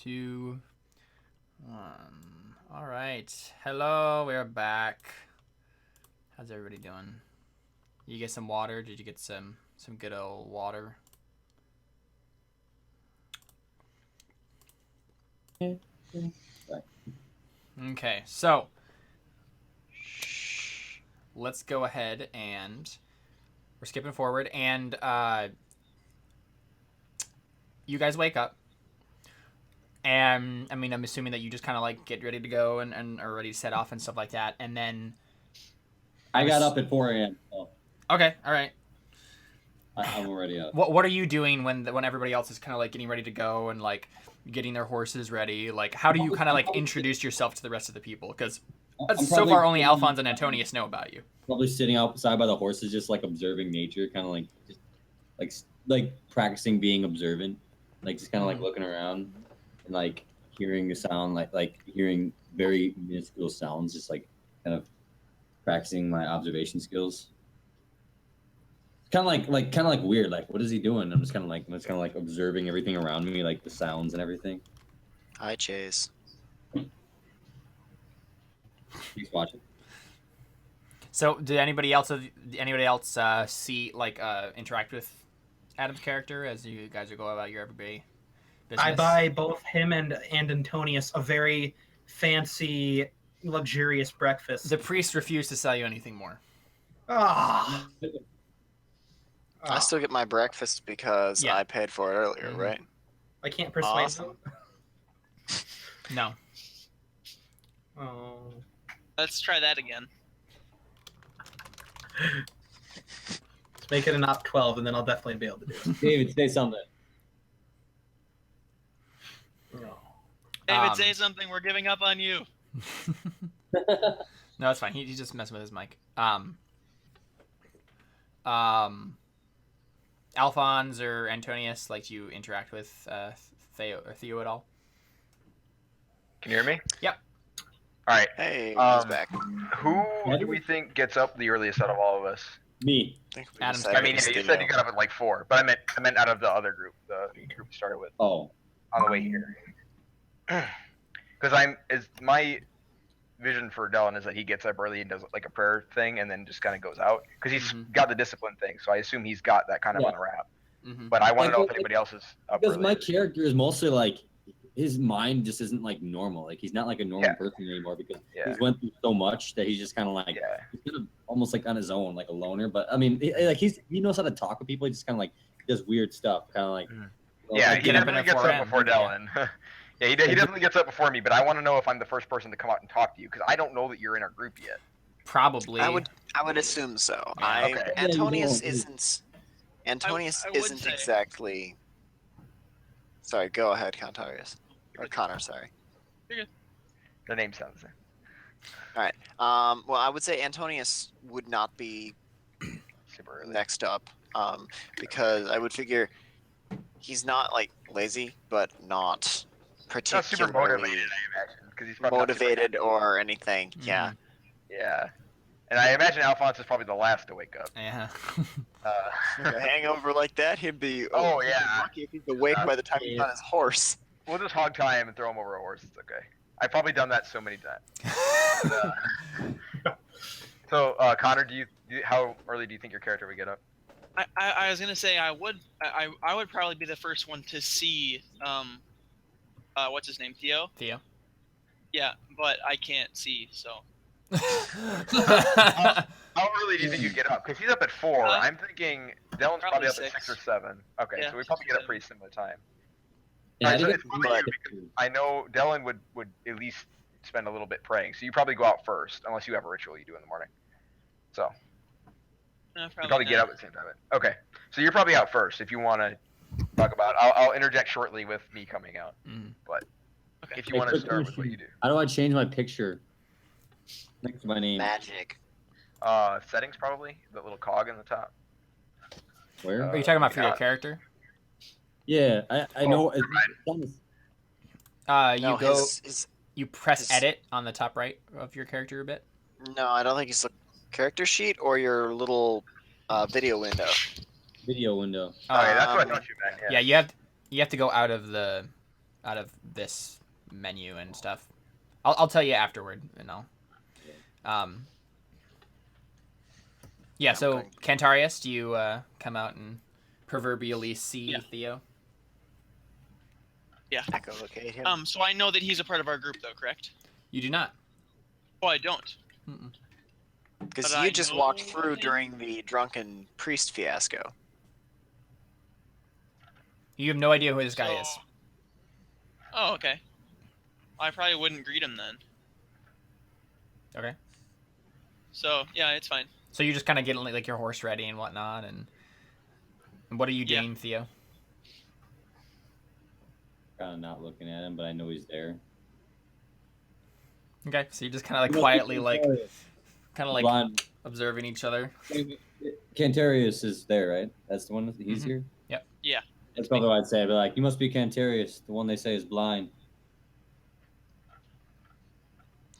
2, 1. All right. Hello, we're back. How's everybody doing? You get some water? Did you get some good old water? Okay, so let's go ahead and we're skipping forward, and you guys wake up, and I mean, I'm assuming that you just kind of like get ready to go and are ready to set off and stuff like that, and then I got up at 4 a.m. So okay, all right. I'm already up. What are you doing when everybody else is kind of like getting ready to go and like getting their horses ready? Like, how do you kind of like introduce yourself to the rest of the people? Because so far only Alphonse and Antonius know about you. Probably sitting outside by the horses, just like observing nature, kind of like just like practicing being observant, like just kind of like looking around and like hearing a sound, like hearing very minuscule sounds, just like kind of practicing my observation skills. Kind of like weird. Like, what is he doing? I'm just kind of like observing everything around me, like the sounds and everything. Hi, Chase. He's watching. So, did anybody else see like interact with Adam's character as you guys are going about your everyday business? I buy both him and Antonius a very fancy, luxurious breakfast. The priest refused to sell you anything more. Ah. I still get my breakfast because Yeah. I paid for it earlier, right? I can't persuade Awesome. them. No. Oh. Let's try that again. Let's make it an op 12, and then I'll definitely be able to do it. David, say something. No. David, say something. We're giving up on you. No, it's fine. He's just messing with his mic. Alphonse or Antonius, like, do you interact with Theo at all? Can you hear me? Yep. All right. Hey, he's back. Who do we think gets up the earliest out of all of us? Me. Adam's I mean, yeah, you said you got up at like 4, but I meant out of the other group, the group we started with. Oh. On the way here. Because my vision for Dylan is that he gets up early and does like a prayer thing and then just kind of goes out because he's got the discipline thing. So I assume he's got that kind of on wrap. But I want to know if anybody else is up because early. my character is mostly like his mind just isn't like normal. Like he's not like a normal person anymore because he's went through so much that he's just kind of like he's kind of almost like on his own, like a loner. But I mean, he knows how to talk with people. He just kind of like does weird stuff, kind of like. Yeah, he definitely gets up before Dylan. Yeah, he definitely gets up before me, but I want to know if I'm the first person to come out and talk to you because I don't know that you're in our group yet. Probably. I would assume so. Yeah. Okay. Antonius isn't exactly. Sorry, go ahead, Contarius. Or Connor, sorry. You're good. The name sounds the same. All right. Well, I would say Antonius would not be Super early. next up, because I would figure he's not like lazy, but not particularly Not super motivated, I imagine, because he's probably motivated or anything. Yeah. Yeah. And I imagine Alphonse is probably the last to wake up. Yeah. A hangover like that, he'd be lucky if he's awake by the time he's on his horse. We'll just hog tie him and throw him over a horse. It's okay. I've probably done that so many times. So, Connor, how early do you think your character would get up? I was gonna say I would probably be the first one to see what's his name, Theo? Theo. Yeah, but I can't see, so. How early do you think you get up? Because he's up at 4. I'm thinking Dylan's probably up at 6 or 7. Okay, Yeah, so we probably get up pretty similar time. Yeah, Alright, so it's probably you because I know Dylan would at least spend a little bit praying. So you probably go out first, unless you have a ritual you do in the morning. So No, you probably get up at the same time. Okay, so you're probably out first if you want to talk about. I'll interject shortly with me coming out. But if you want to start with what you do. How do I change my picture next to my name? Magic. Settings probably. That little cog in the top. Where? Are you talking about for your character? Yeah, I know. You press edit on the top right of your character a bit. No, I don't think it's the character sheet or your little video window. Video window. Okay, that's what I thought you meant. Yeah, you have to go out of the out of this menu and stuff. I'll tell you afterward, and I'll. Yeah. So Cantarius, do you come out and proverbially see Theo? Yeah. Echolocate him. So I know that he's a part of our group, though, correct? You do not. Oh, I don't. Because you just walked through during the drunken priest fiasco. You have no idea who this guy is. Oh, okay. I probably wouldn't greet him then. Okay. So yeah, it's fine. So you're just kind of getting like your horse ready and whatnot, and what are you doing, Theo? Kind of not looking at him, but I know he's there. Okay, so you're just kind of like quietly, like, kind of like Blonde. observing each other. Cantarius is there, right? That's the one that he's here? Yep. Yeah. That's probably what I'd say. I'd be like, you must be Cantarius, the one they say is blind.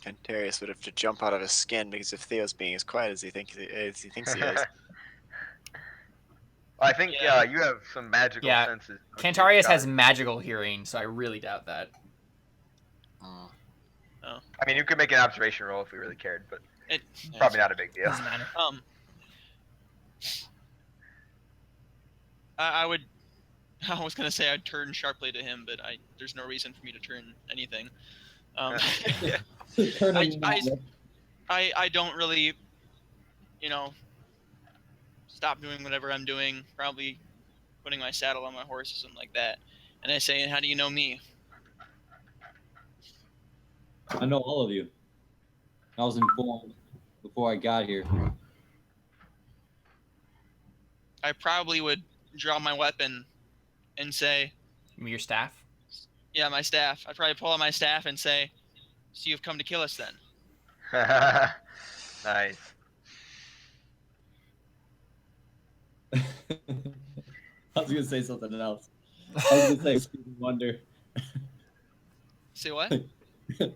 Cantarius would have to jump out of his skin because if Theo's being as quiet as he thinks he is. I think you have some magical senses. Cantarius has magical hearing, so I really doubt that. Oh. I mean, you could make an observation roll if we really cared, but it's probably not a big deal. Doesn't matter. I was gonna say I'd turn sharply to him, but there's no reason for me to turn anything. I don't really, stop doing whatever I'm doing, probably putting my saddle on my horse or something like that. And I say, how do you know me? I know all of you. I was informed before I got here. I probably would draw my weapon and say... Your staff? Yeah, my staff. I'd probably pull out my staff and say, so you've come to kill us then. Nice. I was going to say something else. I was going to say Stevie Wonder. Say what?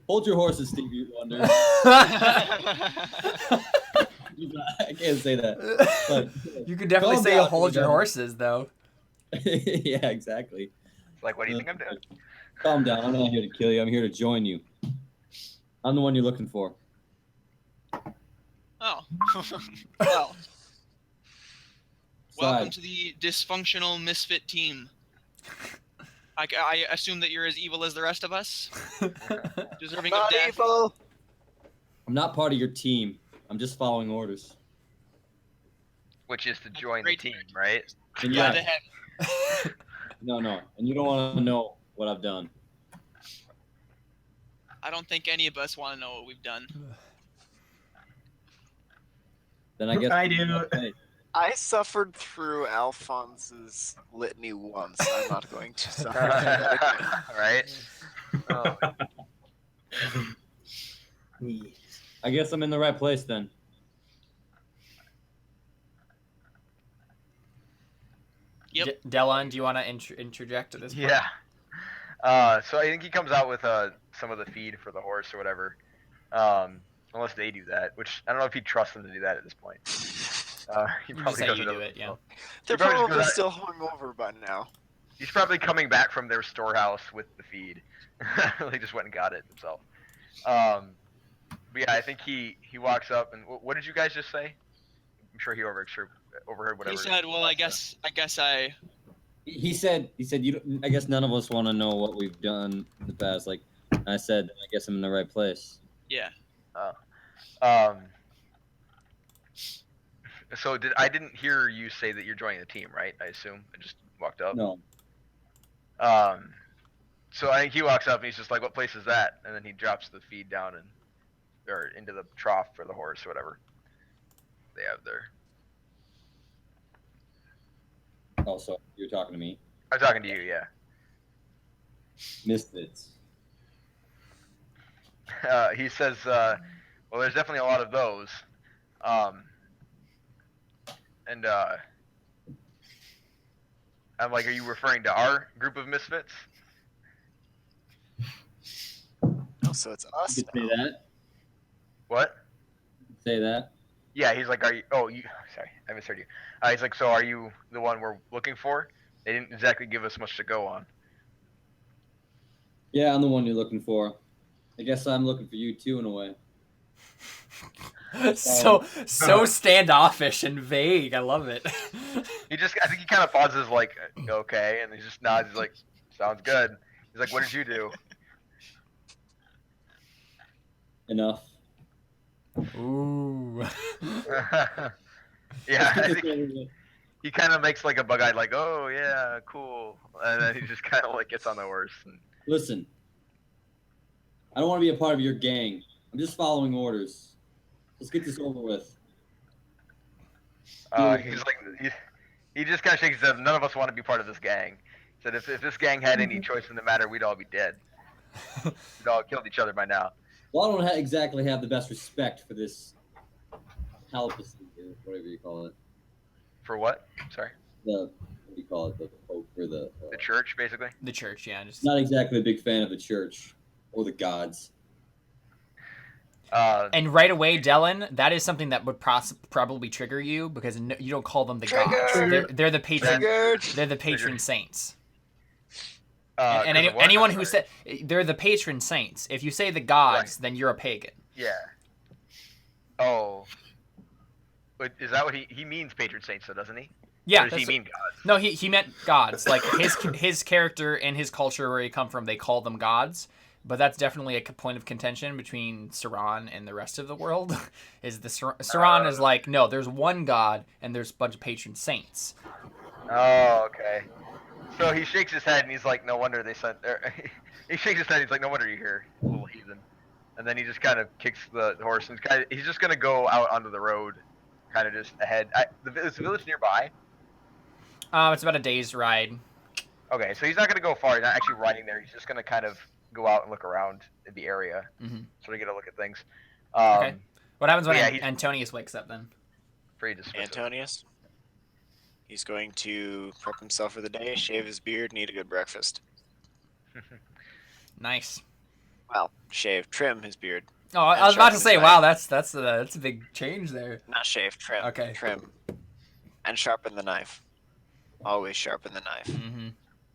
Hold your horses, Stevie Wonder. I can't say that. But, you could definitely say hold your horses, though. Yeah, exactly. Like, what do you think I'm doing? Calm down. I'm not here to kill you. I'm here to join you. I'm the one you're looking for. Oh. Well. Welcome to the dysfunctional misfit team. I assume that you're as evil as the rest of us? Deserving of death? Evil. I'm not part of your team. I'm just following orders. Which is to join the team, right? And Yeah, to yeah, have... no. And you don't want to know what I've done. I don't think any of us want to know what we've done. Then I guess I do. I suffered through Alphonse's litany once. I'm not going to suffer through that again. Right? Oh. I guess I'm in the right place then. Yep. Delon, do you want to interject at this point? Yeah. So I think he comes out with some of the feed for the horse or whatever. Unless they do that, which I don't know if he trusts them to do that at this point. He You probably say does you it do it, yeah. They're probably just probably goes still hungover by now. He's probably coming back from their storehouse with the feed. They just went and got it himself. But yeah, I think he walks up and what did you guys just say? I'm sure he overheard whatever. He said, "Well, I guess I." He said you don't, I guess none of us want to know what we've done in the past. Like I said, I guess I'm in the right place. Yeah. So I didn't hear you say that you're joining the team, right? I assume I just walked up. No. So I think he walks up and he's just like, "What place is that?" And then he drops the feed down or into the trough for the horse or whatever they have there. Oh, so you're talking to me? I'm talking to you, yeah. Misfits. He says, "Well, there's definitely a lot of those." And I'm like, "Are you referring to our group of misfits?" Oh, so it's us You could say now. that. What? Say that. Yeah, he's like, "Are you?" Oh, sorry, I misheard you. He's like, "So are you the one we're looking for?" They didn't exactly give us much to go on. Yeah, I'm the one you're looking for. I guess I'm looking for you too, in a way. so standoffish and vague. I love it. I think he kind of pauses, like, okay, and he just nods. He's like, sounds good. He's like, what did you do? Enough. Ooh. Yeah, I think he kind of makes like a bug-eyed, like, oh yeah, cool, and then he just kind of like gets on the horse. And... Listen, I don't want to be a part of your gang. I'm just following orders. Let's get this over with. He's like, he just kind of shakes his head. None of us want to be part of this gang. He said if this gang had any choice in the matter, we'd all be dead. We'd all killed each other by now. Well, I don't exactly have the best respect for this calipacy, or whatever you call it. For what? Sorry. What do you call it? The Pope or the church, basically. The church, yeah. Just... Not exactly a big fan of the church or the gods. And right away, Dylan, that is something that would probably trigger you because you don't call them the gods. They're the patron. They're the patron saints. And anyone who said they're the patron saints. If you say the gods, then you're a pagan. Yeah. Oh. But is that what he means? Patron saints, though, doesn't he? Yeah. Or does he mean gods? No, he meant gods. Like his character and his culture where he come from, they call them gods. But that's definitely a point of contention between Ceran and the rest of the world. Is the Ceran is like, no, there's one god and there's a bunch of patron saints. Oh, okay. So he shakes his head and he's like, no wonder they sent. He shakes his head. He's like, no wonder you're here, little heathen. And then he just kind of kicks the horse and he's just gonna go out onto the road, kind of just ahead. Is the village nearby? It's about a day's ride. Okay, so he's not gonna go far. He's not actually riding there. He's just gonna kind of go out and look around in the area, sort of get a look at things. Okay. What happens when Antonius wakes up then? Pretty dismissive. Antonius? He's going to prep himself for the day, shave his beard, and eat a good breakfast. Nice. Well, trim his beard. Oh, I was about to say, wow, that's a big change there. Not shave, trim. Okay. Trim. And sharpen the knife. Always sharpen the knife. Mm-hmm.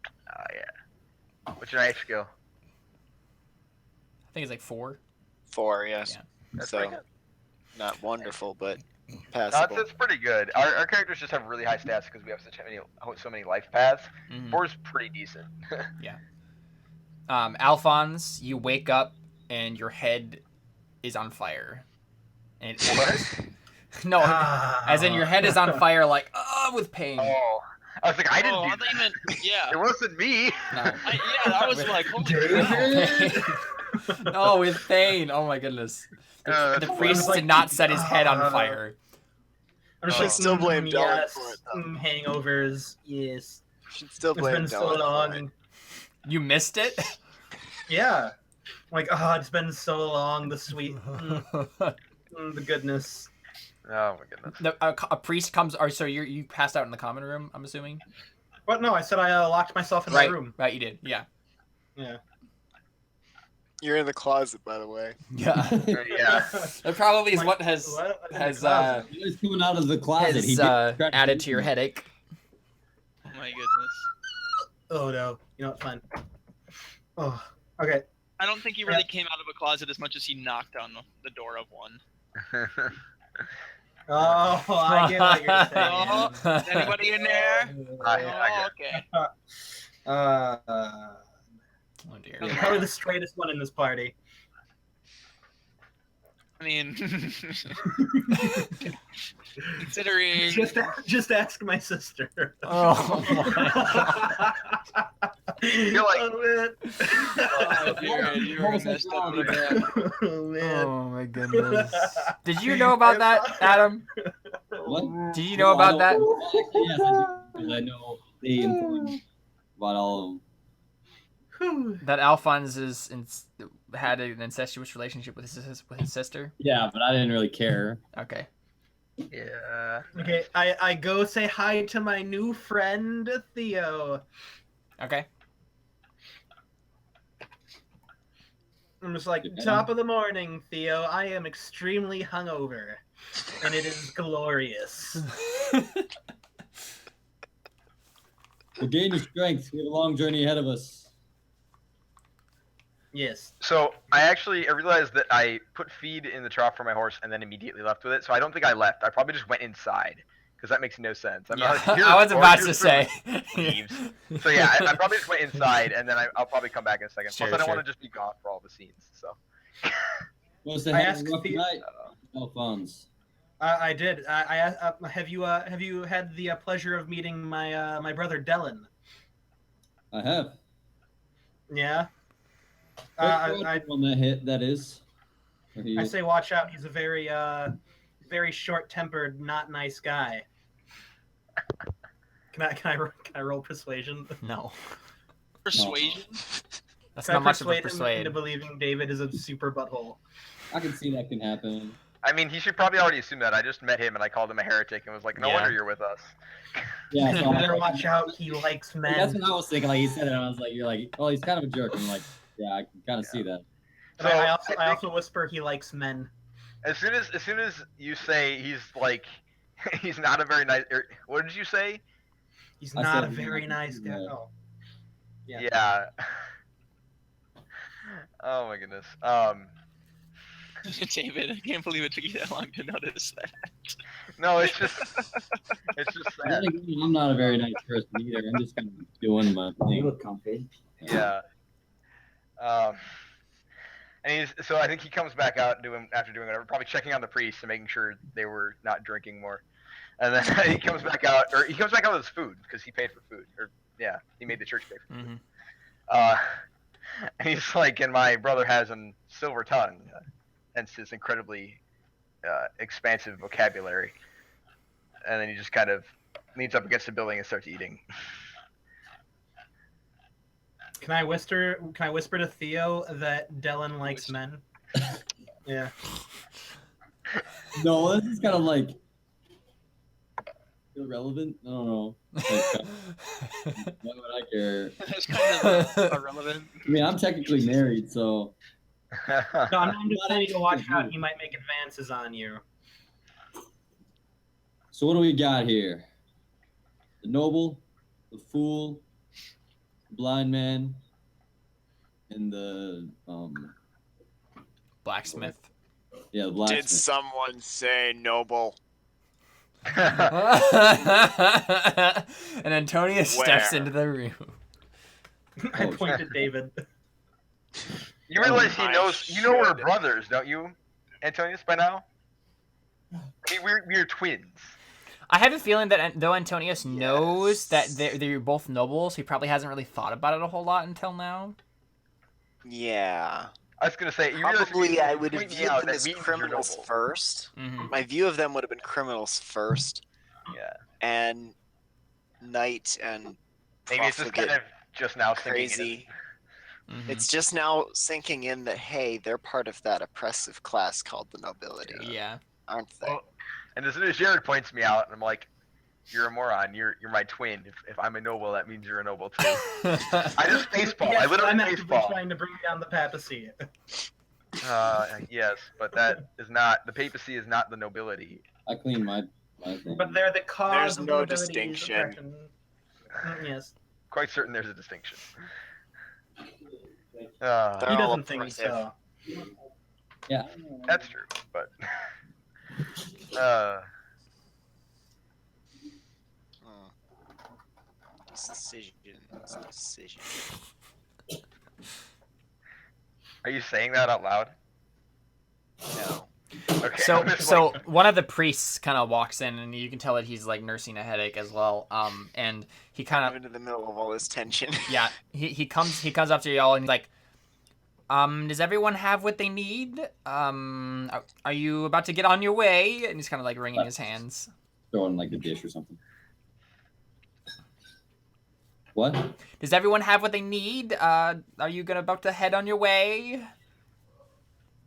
Oh, yeah. What's your knife skill? I think it's like 4. 4, yes. Yeah. That's so, pretty good. not wonderful, but passable. That's pretty good. Our characters just have really high stats because we have so many life paths. 4's pretty decent. Yeah. Alphonse, you wake up and your head is on fire. And What? No, as in your head is on fire, like with pain. Oh, I was like, I didn't do I that. thought you meant, yeah. It wasn't me. No. I was like, holy crap. Oh, with pain. Oh my goodness. The priest did not set his head on fire. I'm just Should still blame Dylan yes, for it, though. Hangovers, yes. Should still It's blame been Dylan so for it. long. You missed it? Yeah. Like, it's been so long, the sweet, the goodness. Oh my goodness. A priest comes, so you passed out in the common room, I'm assuming? What? No, I said I locked myself in my room. Right, you did, yeah. Yeah. You're in the closet, by the way. Yeah. Yeah. That probably is what has He was coming out of the closet. added to your headache. Oh my goodness. Oh no, you know it's fine. Oh, okay. I don't think he really came out of a closet as much as he knocked on the door of one. Oh, I get what you're saying. Oh, anybody in there? I Okay. Oh dear. He's probably the straightest one in this party. I mean, considering. Just ask my sister. Oh my. feel like- Oh man. Oh my goodness. Did you know about that, Adam? What? Did you know about that? Actually, yes, I do. Because I know they informed me about all of them. That Alphonse had an incestuous relationship with his sister? Yeah, but I didn't really care. Okay. Yeah. Okay, I go say hi to my new friend Theo. Okay. I'm just like, top of the morning, Theo. I am extremely hungover, and it is glorious. Well, gain your strength. We have a long journey ahead of us. Yes. So I realized that I put feed in the trough for my horse and then immediately left with it. So I don't think I left. I probably just went inside because that makes no sense. I'm Yeah, not like, I was about to here's say. leaves. So yeah, I probably just went inside and then I'll probably come back in a second. Sure, Plus, I don't sure. want to just be gone for all the scenes. So. Was the I head asked rough the- night? Alphonse. I did. Have you had the pleasure of meeting my brother Dylan? I have. Yeah. I on that hit. That is. I say watch out. He's a very very short-tempered, not nice guy. Can I roll persuasion? No. Persuasion. That's Can not I much of a persuade him persuade. into believing David is a super butthole? I can see that can happen. I mean, he should probably already assume that. I just met him and I called him a heretic and was like, "No Yeah. wonder you're with us." Yeah, so You better watch out. He likes men. that's what I was thinking. Like he said it, and I was like, "You're like, oh, he's kind of a jerk." I'm like, "Yeah, I can kind of see that." And So I think also whisper he likes men. as soon as you say he's like, he's not a very nice. What did you say? He's I not a said, very yeah, nice guy. yeah. Oh. Yeah. Yeah. Oh my goodness. David, I can't believe it took you that long to notice that. No, it's just sad. I'm not a very nice person either. I'm just kind of doing my thing. You look comfy. Yeah. And so I think he comes back out after doing whatever, probably checking on the priests and making sure they were not drinking more. And then he comes back out with his food because he paid for food. Or yeah, he made the church pay for food. And he's like, and my brother has a silver tongue, hence his incredibly expansive vocabulary. And then he just kind of leans up against the building and starts eating. Can I whisper to Theo that Dylan likes men? Yeah. No, this is kind of like irrelevant. I don't know. Like, why would I care? That's kind of irrelevant. I mean, I'm technically married, so No, I'm just telling you to watch out. He might make advances on you. So what do we got here? The noble, the fool, the blind man, and the Blacksmith. yeah, the Did blacksmith. someone say noble? And Antonia steps Where? into the room. I point at David. You realize he I knows. You know we're should. brothers, don't you, Antonius? By now, we're twins. I have a feeling that though Antonius knows that they're both nobles, he probably hasn't really thought about it a whole lot until now. Yeah. I was gonna say, you Probably I would have point me viewed out, them that as means you're criminals noble. first. Mm-hmm. My view of them would have been criminals first, Yeah. and knight and Maybe it's just profligate kind of just now sinking in. crazy. Mm-hmm. It's just now sinking in that hey, they're part of that oppressive class called the nobility, Yeah. aren't they? Well, and as soon as Jared points me out, I'm like, "You're a moron. You're my twin. If I'm a noble, that means you're a noble too." I just facepalm. Yes, I literally I'm actively facepalm. trying to bring down the papacy. Yes, but that is not the papacy. Is not the nobility. I clean my thing. But they're the cause There's of no nobility's distinction. oppression. Yes. Quite certain there's a distinction. He They're all doesn't think oppressive. so. Yeah. That's true, but Decision. are you saying that out loud? No. Okay. So, I'm just so like- one of the priests kind of walks in, and you can tell that he's like nursing a headache as well. And he kind of, Into the middle of all this tension. yeah, he comes up to y'all and he's like, does everyone have what they need? Are you about to get on your way? And he's kind of like wringing his hands. Throwing like a dish or something. What? Does everyone have what they need? Are you about to head on your way?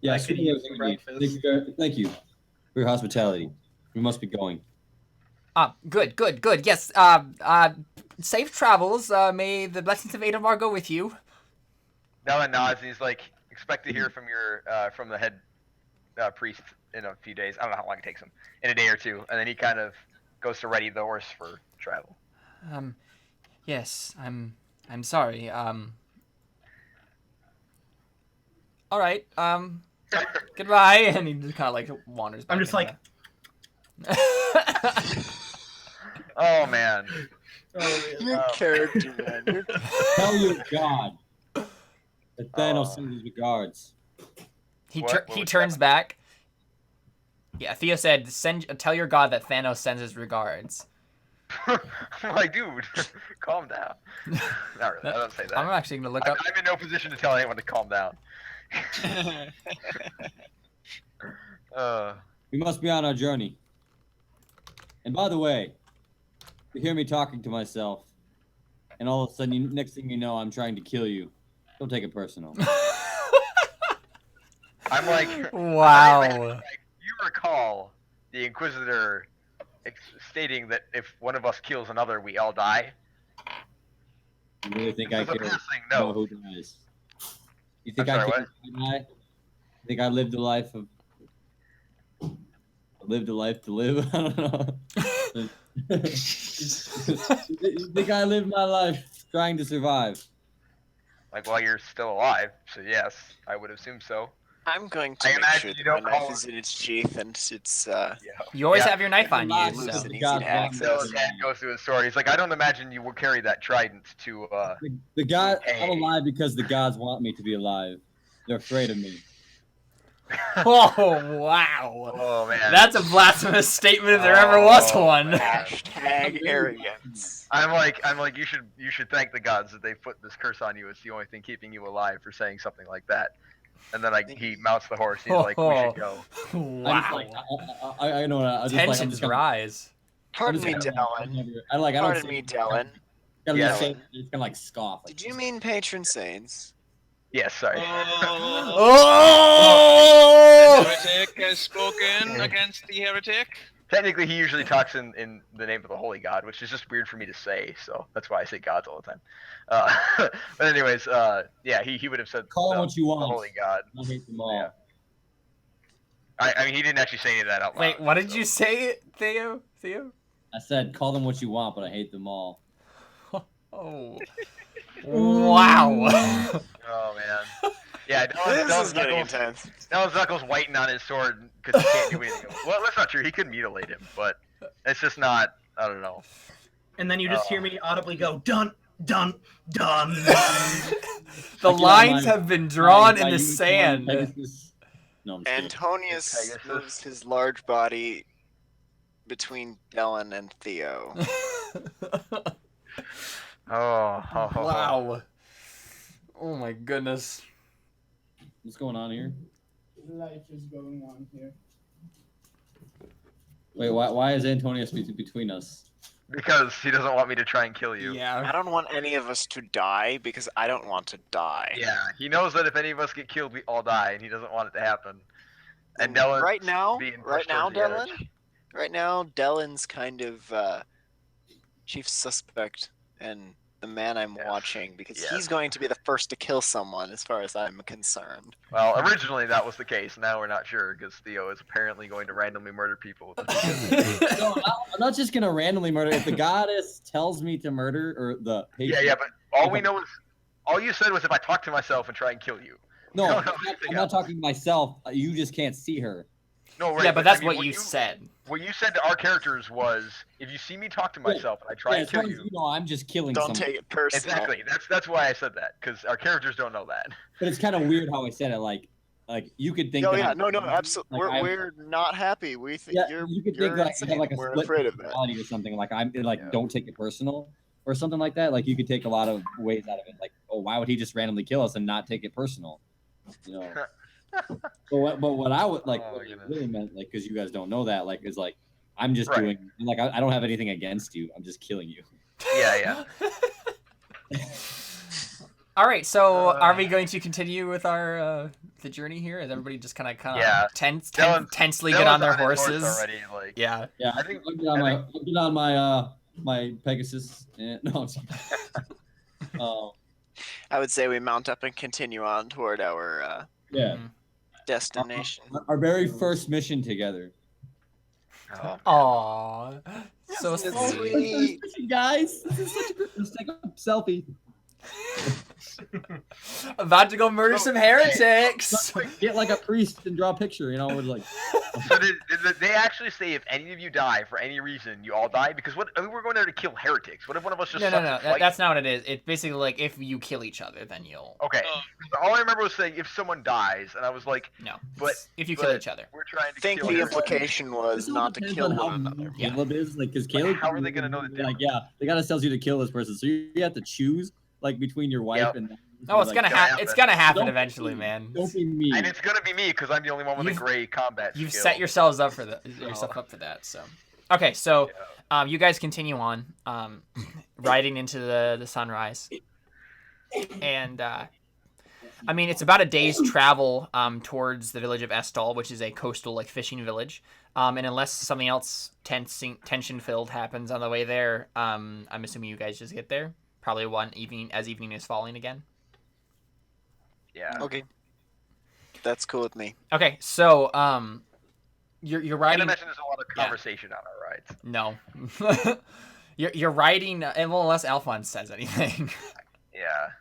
Yeah, I could use some breakfast. Thank you for your hospitality. We must be going. Good. Yes. Safe travels. May the blessings of Adamar go with you. Dallin nods and he's like, expect to hear from your from the head priest in a few days. I don't know how long it takes him, in a day or two, and then he kind of goes to ready the horse for travel. Yes. I'm sorry. all right, goodbye, and he just kind of like wanders back. I'm just like, Oh man. Your character, man. Tell your god that Thanos sends his regards. What he was turns that? back. Yeah, Theo said, tell your god that Thanos sends his regards. I'm like, dude, calm down. Not really. I don't say that. I'm actually gonna look up. I'm in no position to tell anyone to calm down. We must be on our journey. And by the way, you hear me talking to myself, and all of a sudden, next thing you know, I'm trying to kill you. Don't take it personal. I'm like, Wow. You recall the Inquisitor stating that if one of us kills another, we all die? You really think This I is a care passing about note. who dies? You think I'm I sorry, care if I die? You think I lived a life of... lived a life to live? I don't know. You think I lived my life trying to survive? Like, well, you're still alive, so yes, I would assume so. I'm going to I make imagine sure you that my don't knife call is in its sheath and it's You always Yeah. have your knife on you, loose so. and easy God to want me So access. Ted goes through his story. He's like, I don't imagine you will carry that trident to. The god, Hey. I'm alive because the gods want me to be alive. They're afraid of me. Oh wow. Oh man. That's a blasphemous statement if there ever was Oh, one. man. Hashtag arrogance. I'm like, you should thank the gods that they put this curse on you. It's the only thing keeping you alive for saying something like that. And then he mounts the horse. He's like, we should go. Wow. I know. I just Tensions like, I'm just gonna, rise. Pardon me, I'm just Dallin. gonna- I like. I don't Pardon say- me, Dallin. Gotta Yes. just say, it's gonna like scoff. Like, Did you mean patron saints? Yes, sorry. Oh! Heretic has spoken against the heretic. Technically, he usually talks in the name of the holy god, which is just weird for me to say. So that's why I say gods all the time. But anyways, yeah, he would have said Call the, them what you the want. holy god. I hate them all. Yeah. I mean, he didn't actually say any of that out loud. Wait, what did so. you say, Theo? I said, call them what you want, but I hate them all. Oh. Wow. Oh man. Yeah, This is getting Knuckles, intense. Knuckles whiting on his sword because he can't do anything. Well, that's not true. He could mutilate him, but it's just not. I don't know. and then you just hear me audibly go, dun, dun, dun. The I get lines my- have been drawn my in the unicorn sand. Pegasus. No, I'm just kidding. Antonius Pegasus. moves his large body between Dallin and Theo. Wow. Oh my goodness. What's going on here? Life is going on here. Wait, why is Antonius between us? Because he doesn't want me to try and kill you. I Yeah. don't want any of us to die because I don't want to die. Yeah, he knows that if any of us get killed, we all die, and he doesn't want it to happen. And Dylan's right now, being pushed towards the Dylan, edge. right now, Dylan's kind of chief suspect and the man I'm Yes. watching because Yes. he's going to be the first to kill someone, as far as I'm concerned. Well, originally that was the case. Now we're not sure because Theo is apparently going to randomly murder people. No, I'm not just gonna randomly murder. If the goddess tells me to murder, or the Yeah, yeah, but all we know is all you said was if I talk to myself and try and kill you. No, No, I'm no, not talking to myself. You just can't see her. No, right, Yeah, but that's I mean, what you said. What you said to our characters was, if you see me talk to myself and I try Yeah, and as far kill as you. you know, I'm just killing Don't someone. take it personal. Exactly. That's why I said that because our characters don't know that. But it's kind of weird how I said it. Like you could think. Oh that yeah, I'm- no, absolutely. like, we're not happy. We think Yeah, you're you could you're think like insane. you have like a We're split afraid of that. personality or something. Like I'm like Yeah. don't take it personal or something like that. Like you could take a lot of ways out of it. Like, oh, why would he just randomly kill us and not take it personal? You know. but what I would like, Oh, what my I goodness. really meant, like, because you guys don't know that, like, is like I'm just Right. doing like I don't have anything against you. I'm just killing you. Yeah, yeah. All right, so are we going to continue with our the journey here? Is everybody just kind of Yeah. tensely Dylan's get on their his horse horses? already. Like, Yeah. Yeah, I think- I'll get on my Pegasus. And, no, I'm just kidding. I would say we mount up and continue on toward our Yeah, destination. our very first mission together. oh, Aww. So It's sweet. sweet. Guys, this is such a good. Let's take a selfie. About to go murder some heretics. Get like a priest and draw a picture, you know, or like. So did they actually say if any of you die for any reason, you all die? Because what? I mean, we're going there to kill heretics. What if one of us just No. sucks at That's not what it is. It's basically like if you kill each other, then you'll. Okay. All I remember was saying if someone dies, and I was like, No. But if you kill each other. we're trying to I think kill the everyone. implication was not to kill one another. Caleb is like, because But Caleb. how are they gonna know the Like, yeah, they gotta tell you to kill this person, so you have to choose like between your wife Yep. and. Oh, it's gonna happen. It's gonna happen Don't eventually, be- man. Don't be me. And it's gonna be me because I'm the only one with a gray combat You've skill. set yourselves up for yourself up for that. So, okay, so you guys continue on, riding into the sunrise, and I mean it's about a day's travel towards the village of Estol, which is a coastal like fishing village. And unless something else tension filled happens on the way there, I'm assuming you guys just get there. Probably one evening as evening is falling again. Yeah. Okay. That's cool with me. Okay, so you're I can riding. imagine there's a lot of conversation on our rides. No, you're riding, and well, unless Alphonse says anything. Yeah.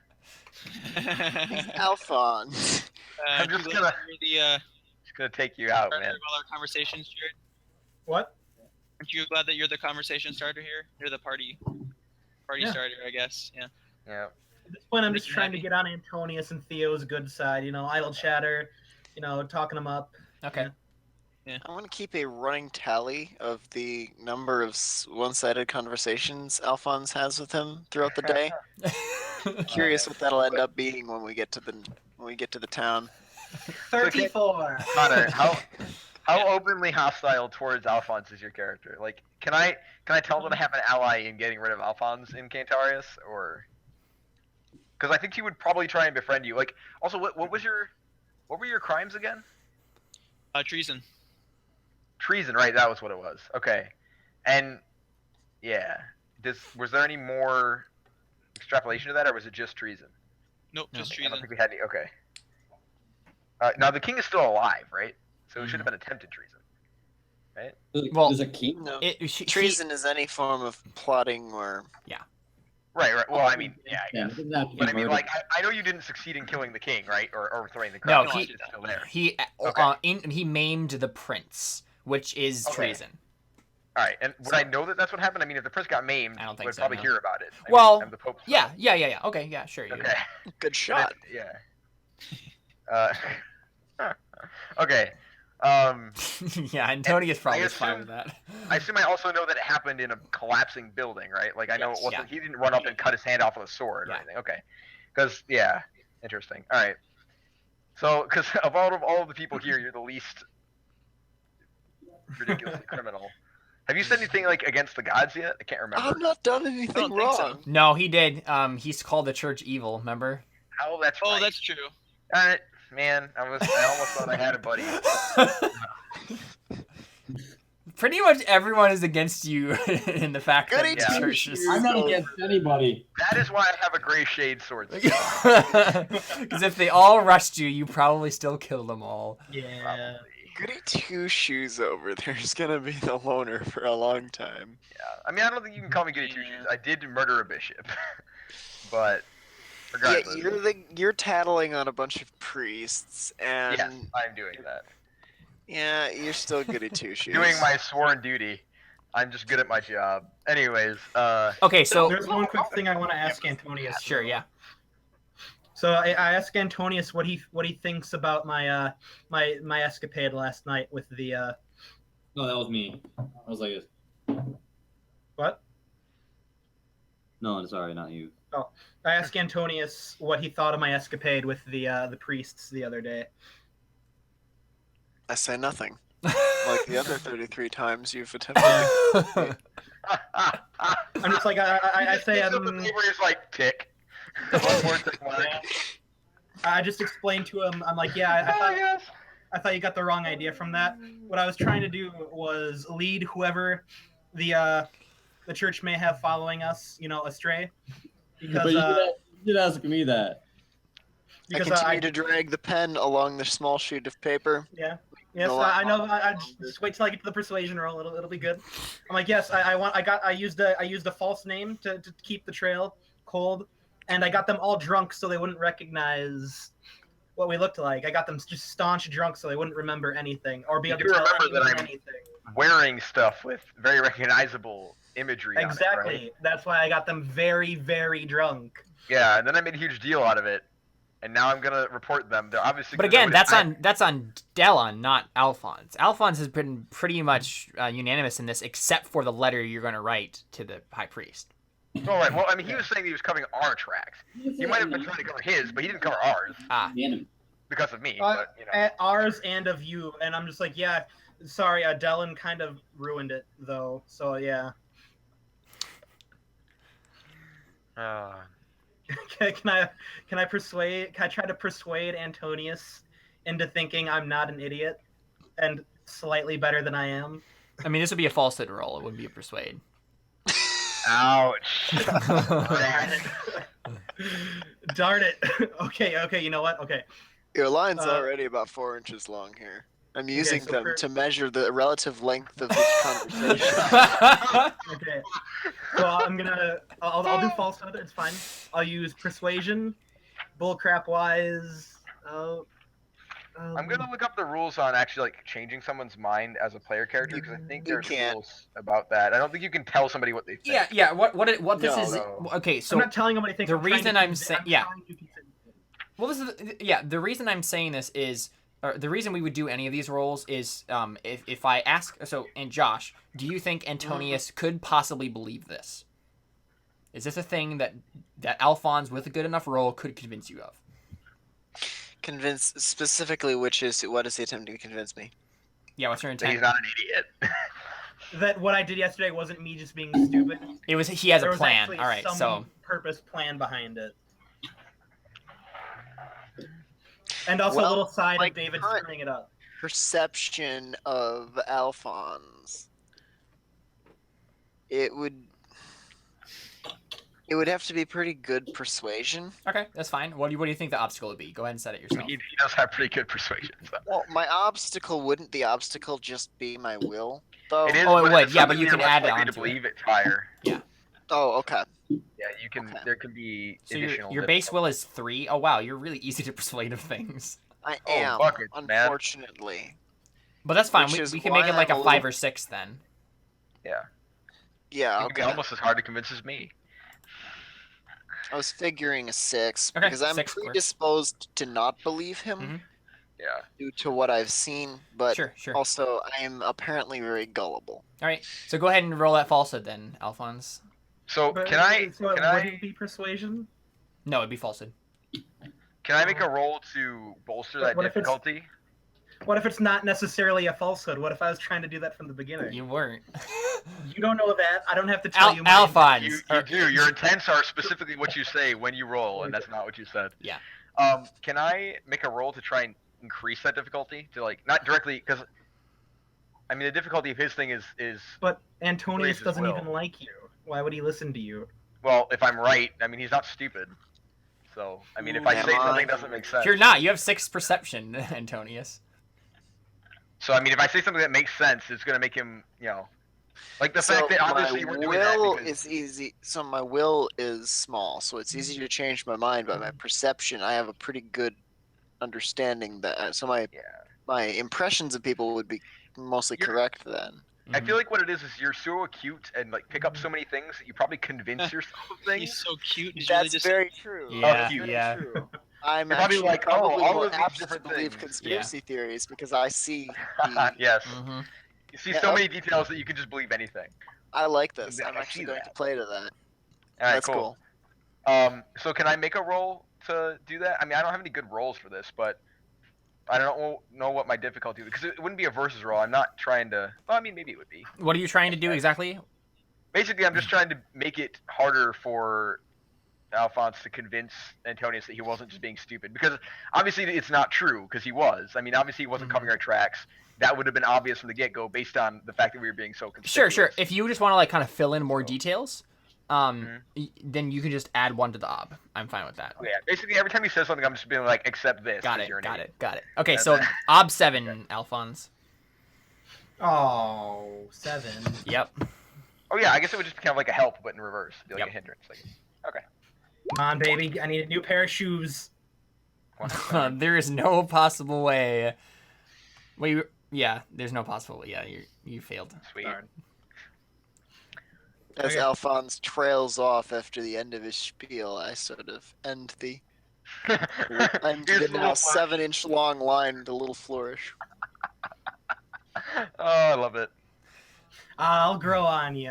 Alphonse. I'm just gonna take you out, man. While our conversation started. What? Aren't you glad that you're the conversation starter here? You're the party Yeah. starter, I guess. Yeah. Yeah. At this point, I'm just trying to get on Antonius and Theo's good side. You know, idle chatter. You know, talking them up. Okay. I want to keep a running tally of the number of one-sided conversations Alphonse has with him throughout the day. Curious what that'll end up being when we get to the town. 34. Connor, how openly hostile towards Alphonse is your character? Like, can I tell them to have an ally in getting rid of Alphonse in Cantarius, or? Because I think he would probably try and befriend you. Like, also, what were your crimes again? Treason. Treason, right? That was what it was. Okay, and yeah, was there any more extrapolation to that, or was it just treason? Nope, just I treason. don't think we had any. Okay. Now the king is still alive, right? So it should have been attempted treason, right? Well, there's a key. No. Treason. Treason is any form of plotting or. Right. Well, I mean, yeah, I guess. Yeah, But I mean, like, I know you didn't succeed in killing the king, right, or overthrowing the crown. No, It's still there. he maimed the prince, which is treason. All right, and would I know that that's what happened? I mean, if the prince got maimed, I don't think we'd so, probably no. hear about it. I Well, mean, I'm the Pope's Yeah. son. Okay, yeah, sure. You. Okay. Good shot. Yeah. Okay. Yeah, Antonius probably I is fine assume- with that. I assume I also know that it happened in a collapsing building, right? Like I know it Yes, wasn't. He didn't run up and cut his hand off with a sword or Yeah. anything. Okay. Because interesting. All right. So, because of all of the people here, you're the least ridiculously criminal. Have you said anything like against the gods yet? I can't remember. I've not done anything don't think so. wrong. No, he did. He's called the church evil. Remember? Oh, that's right. Oh, that's true. All right, man. I almost thought I had a buddy. Pretty much everyone is against you in the fact Goody that the two church is. I'm not against anybody. That is why I have a gray shade sword. Because if they all rushed you, you probably still kill them all. Yeah. Goody two shoes over there's gonna be the loner for a long time. Yeah. I mean, I don't think you can call me goody two shoes. I did murder a bishop, but regardless. Yeah, you're tattling on a bunch of priests, and Yes, I'm doing that. yeah, you're still goody two shoes. Doing my sworn duty. I'm just good at my job. Anyways, Okay, so There's one quick thing I want to ask Antonius. sure, yeah. So I asked Antonius what he thinks about my my escapade last night with the No, that was me. I was like this. what? No, sorry, not you. I asked Antonius what he thought of my escapade with the priests the other day. I say nothing. Like the other 33 times you've attempted. I'm just like I say the paper is like tick. One more tick mark. I just explained to him. I'm like, yeah, I thought you got the wrong idea from that. What I was trying to do was lead whoever the church may have following us, astray. But Because you did ask me that. I continue to drag the pen along the small sheet of paper. Yeah. Yes, No, I know. I just wait till I get to the persuasion roll. It'll be good. I'm like, yes, I used a false name to keep the trail cold. and I got them all drunk so they wouldn't recognize what we looked like. I got them just staunch drunk so they wouldn't remember anything or be able to tell anyone anything. Wearing stuff with very recognizable imagery Exactly. on it, right? That's why I got them very, very drunk. Yeah, and then I made a huge deal out of it, and now I'm gonna report them. They're obviously. But again, that's on Delon, not Alphonse. Alphonse has been pretty much unanimous in this, except for the letter you're going to write to the high priest. Oh, right. Well, I mean, he was saying he was covering our tracks. He might have been trying to cover his, but he didn't cover ours. Because of me. But, you know. Ours and of you, and I'm just like, yeah, sorry, Delon kind of ruined it though. So yeah. Can I try to persuade Antonius into thinking I'm not an idiot and slightly better than I am? I mean, this would be a falsehood roll. It wouldn't be a persuade. Ouch. Darn it. Okay, you know what? Okay. Your line's already about 4 inches long here. I'm using them to measure the relative length of each conversation. Okay. So I'll do falsehood. It's fine. I'll use persuasion, bullcrap wise. I'm gonna look up the rules on actually like changing someone's mind as a player character because I think there's rules about that. I don't think you can tell somebody what they think. Yeah. What this is? No. Okay, so I'm not telling them anything. The reason I'm saying Well, this is the reason I'm saying this is. The reason we would do any of these roles is if I ask, and Josh, do you think Antonius could possibly believe this? Is this a thing that Alphonse, with a good enough roll, could convince you of? Convince specifically, what is he attempting to convince me? Yeah, what's your intent? He's not an idiot. That what I did yesterday wasn't me just being stupid. It was he has there a plan. All right, some purpose plan behind it. And also a little side of David screwing it up. Perception of Alphonse. It would have to be pretty good persuasion. Okay, that's fine. What do you think the obstacle would be? Go ahead and set it yourself. He does have pretty good persuasion. So. Well, my obstacle wouldn't the obstacle just be my will, though? It is, it would. Yeah, but something you can you're add it less likely on to to believe it. it's higher. Yeah. Oh, okay. Yeah, you can. Okay. There can be so additional. Your base will is 3. Oh wow, you're really easy to persuade of things. I am, buckets, unfortunately. Man. But that's fine. We can make it like a 5 or 6 then. Yeah. Yeah. It can be almost as hard to convince as me. I was figuring a 6 because I'm predisposed to not believe him. Mm-hmm. Yeah. Due to what I've seen, but sure. Also I am apparently very gullible. All right, so go ahead and roll that falsehood then, Alphonse. So would it be persuasion? No, it'd be falsehood. Can I make a roll to bolster that difficulty? What if it's not necessarily a falsehood? What if I was trying to do that from the beginning? You weren't. You don't know that. I don't have to tell you. Alphonse. You do. Your intents are specifically what you say when you roll, and that's not what you said. Yeah. Can I make a roll to try and increase that difficulty to not directly because I mean the difficulty of his thing is. But Antonius doesn't even like you. Why would he listen to you? Well, if I'm right, I mean he's not stupid. So I mean if I say something doesn't make sense. You're not. You have 6 perception, Antonius. So I mean if I say something that makes sense, it's gonna make him like the fact that obviously we're doing that. My will is easy. So my will is small, so it's easy to change my mind. But my perception, I have a pretty good understanding that. So my impressions of people would be mostly correct then. I feel like what it is you're so acute and pick up so many things that you probably convince yourself of things. He's so cute. He's That's really just... very true. Yeah, Very true. I'm you're probably actually all of these apt different to believe things. conspiracy theories because I see. Yes. Mm-hmm. You see so many details that you can just believe anything. I like this. I'm actually going to play to that. All right, That's cool. So can I make a roll to do that? I mean, I don't have any good rolls for this, but I don't know what my difficulty would be because it wouldn't be a versus roll. I'm not trying to. Well, I mean, maybe it would be. What are you trying to do exactly? Basically, I'm just trying to make it harder for Alphonse to convince Antonius that he wasn't just being stupid because obviously it's not true because he was. I mean, obviously he wasn't covering our tracks. That would have been obvious from the get-go based on the fact that we were being so conspicuous. Sure. If you just want to kind of fill in more details, then you can just add 1 to the ob. I'm fine with that. Yeah, basically every time he says something, I'm just being like, except this. Got it. Okay, so ob 7, Alphonse. Oh, 7. Yep. Oh yeah, I guess it would just be kind of like a help, but in reverse. It'd be like a hindrance. Okay. Come on, baby. I need a new pair of shoes. There is no possible way. Wait, yeah, there's no possible way. Yeah, you failed. Sweet. Darn. As Okay. Alphonse trails off after the end of his spiel, I sort of end the Here's the now little flourish. 7-inch long line with a little flourish. Oh, I love it. I'll grow on you.